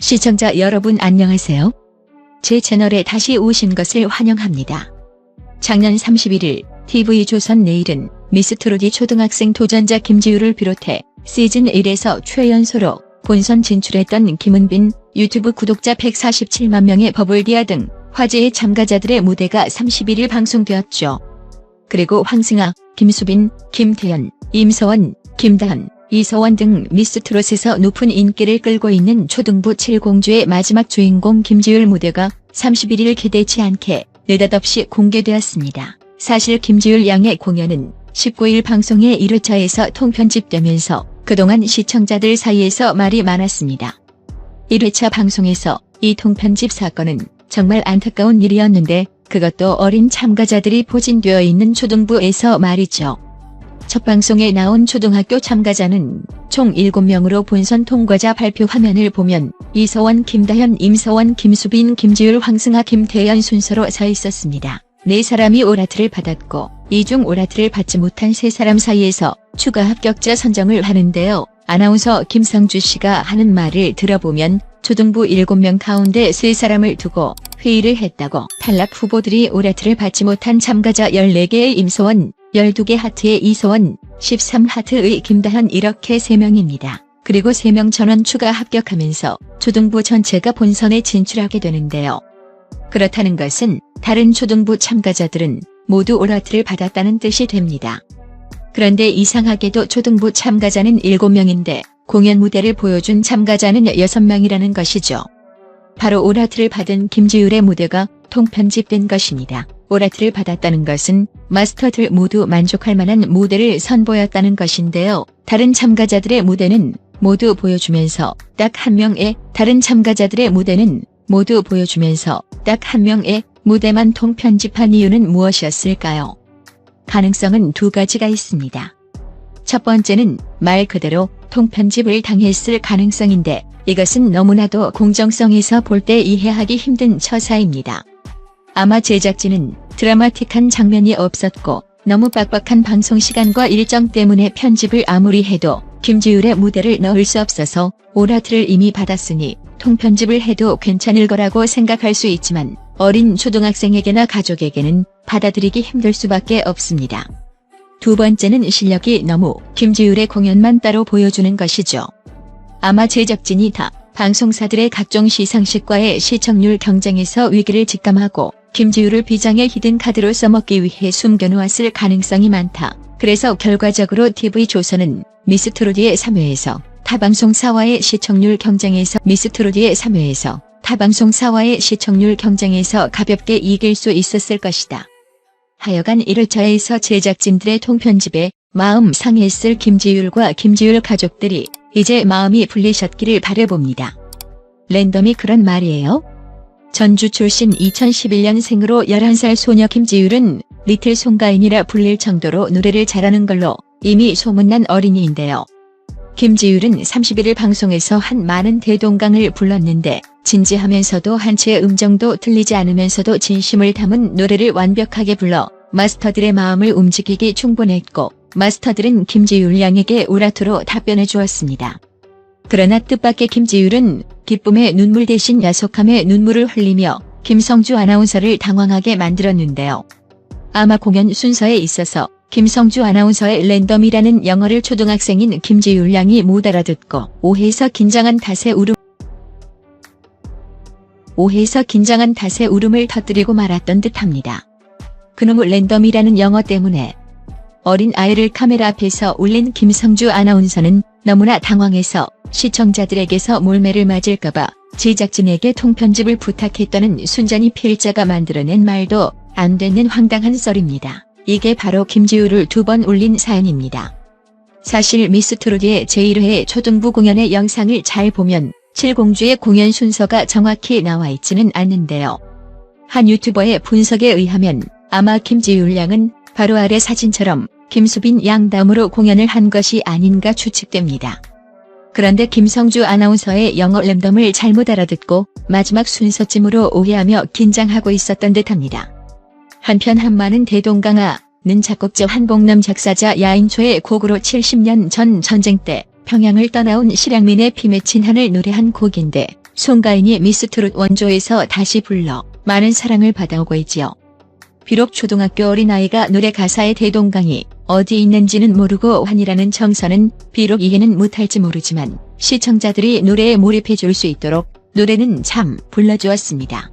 시청자 여러분 안녕하세요. 제 채널에 다시 오신 것을 환영합니다. 작년 31일 TV조선 내일은 미스트롯이 초등학생 도전자 김지우를 비롯해 시즌 1에서 최연소로 본선 진출했던 김은빈, 유튜브 구독자 147만 명의 버블디아 등 화제의 참가자들의 무대가 31일 방송되었죠. 그리고 황승아, 김수빈, 김태연, 임서원, 김다현, 이서원 등 미스트롯에서 높은 인기를 끌고 있는 초등부 7공주의 마지막 주인공 김지우 무대가 31일 기대치 않게 느닷없이 공개되었습니다. 사실 김지우 양의 공연은 19일 방송의 1회차에서 통편집되면서 그동안 시청자들 사이에서 말이 많았습니다. 1회차 방송에서 이 통편집 사건은 정말 안타까운 일이었는데 그것도 어린 참가자들이 포진되어 있는 초등부에서 말이죠. 첫 방송에 나온 초등학교 참가자는 총 7명으로 본선 통과자 발표 화면을 보면 이서원, 김다현, 임서원, 김수빈, 김지우, 황승아, 김태연 순서로 서 있었습니다. 4사람이 오라트를 받았고 이 중 오라트를 받지 못한 3사람 사이에서 추가 합격자 선정을 하는데요. 아나운서 김상주 씨가 하는 말을 들어보면 초등부 7명 가운데 3사람을 두고 회의를 했다고. 탈락 후보들이 오라트를 받지 못한 참가자 14개의 임서원, 12개 하트의 이서원, 13하트의 김다현 이렇게 3명입니다. 그리고 3명 전원 추가 합격하면서 초등부 전체가 본선에 진출하게 되는데요. 그렇다는 것은 다른 초등부 참가자들은 모두 오라트를 받았다는 뜻이 됩니다. 그런데 이상하게도 초등부 참가자는 7명인데 공연 무대를 보여준 참가자는 6명이라는 것이죠. 바로 오라트를 받은 김지우의 무대가 통편집된 것입니다. 오라트를 받았다는 것은 마스터들 모두 만족할 만한 무대를 선보였다는 것인데요. 다른 참가자들의 무대는 모두 보여주면서 딱 한 명의 무대만 통편집한 이유는 무엇이었을까요? 가능성은 2가지가 있습니다. 첫 번째는 말 그대로 통편집을 당했을 가능성인데 이것은 너무나도 공정성에서 볼 때 이해하기 힘든 처사입니다. 아마 제작진은 드라마틱한 장면이 없었고 너무 빡빡한 방송시간과 일정 때문에 편집을 아무리 해도 김지우의 무대를 넣을 수 없어서 오라트를 이미 받았으니 통편집을 해도 괜찮을 거라고 생각할 수 있지만 어린 초등학생에게나 가족에게는 받아들이기 힘들 수밖에 없습니다. 두 번째는 실력이 너무 김지우의 공연만 따로 보여주는 것이죠. 아마 제작진이 다 방송사들의 각종 시상식과의 시청률 경쟁에서 위기를 직감하고 김지우를 비장의 히든카드로 써먹기 위해 숨겨놓았을 가능성이 많다. 그래서 결과적으로 TV조선은 미스트롯의 3회에서 타방송사와의 시청률 경쟁에서 가볍게 이길 수 있었을 것이다. 하여간 1회차에서 제작진들의 통편집에 마음 상했을 김지율과 김지율 가족들이 이제 마음이 풀리셨기를 바라봅니다. 랜덤이 그런 말이에요? 전주 출신 2011년생으로 11살 소녀 김지율은 리틀 송가인이라 불릴 정도로 노래를 잘하는 걸로 이미 소문난 어린이인데요. 김지율은 31일 방송에서 한 많은 대동강을 불렀는데 진지하면서도 한 채의 음정도 틀리지 않으면서도 진심을 담은 노래를 완벽하게 불러 마스터들의 마음을 움직이기 충분했고 마스터들은 김지율 양에게 오라토로 답변해 주었습니다. 그러나 뜻밖의 김지율은 기쁨의 눈물 대신 야속함의 눈물을 흘리며 김성주 아나운서를 당황하게 만들었는데요. 아마 공연 순서에 있어서 김성주 아나운서의 랜덤이라는 영어를 초등학생인 김지율 양이 못 알아듣고 오해해서 긴장한 탓에 울음을 터뜨리고 말았던 듯합니다. 그놈의 랜덤이라는 영어 때문에 어린 아이를 카메라 앞에서 올린 김성주 아나운서는 너무나 당황해서 시청자들에게서 몰매를 맞을까봐 제작진에게 통편집을 부탁했다는 순전히 필자가 만들어낸 말도 안 되는 황당한 썰입니다. 이게 바로 김지우를 2번 올린 사연입니다. 사실 미스트롯의 제1회 초등부 공연의 영상을 잘 보면 7공주의 공연 순서가 정확히 나와 있지는 않는데요. 한 유튜버의 분석에 의하면 아마 김지율 양은 바로 아래 사진처럼 김수빈 양 다음으로 공연을 한 것이 아닌가 추측됩니다. 그런데 김성주 아나운서의 영어 랜덤을 잘못 알아듣고 마지막 순서쯤으로 오해하며 긴장하고 있었던 듯합니다. 한편 한마는 대동강아는 작곡자 한복남 작사자 야인초의 곡으로 70년 전 전쟁 때 평양을 떠나온 실향민의 피 맺힌 한을 노래한 곡인데 송가인이 미스트롯 원조에서 다시 불러 많은 사랑을 받아오고 있지요. 비록 초등학교 어린아이가 노래 가사의 대동강이 어디 있는지는 모르고 환희라는 정서는 비록 이해는 못할지 모르지만 시청자들이 노래에 몰입해 줄 수 있도록 노래는 참 불러주었습니다.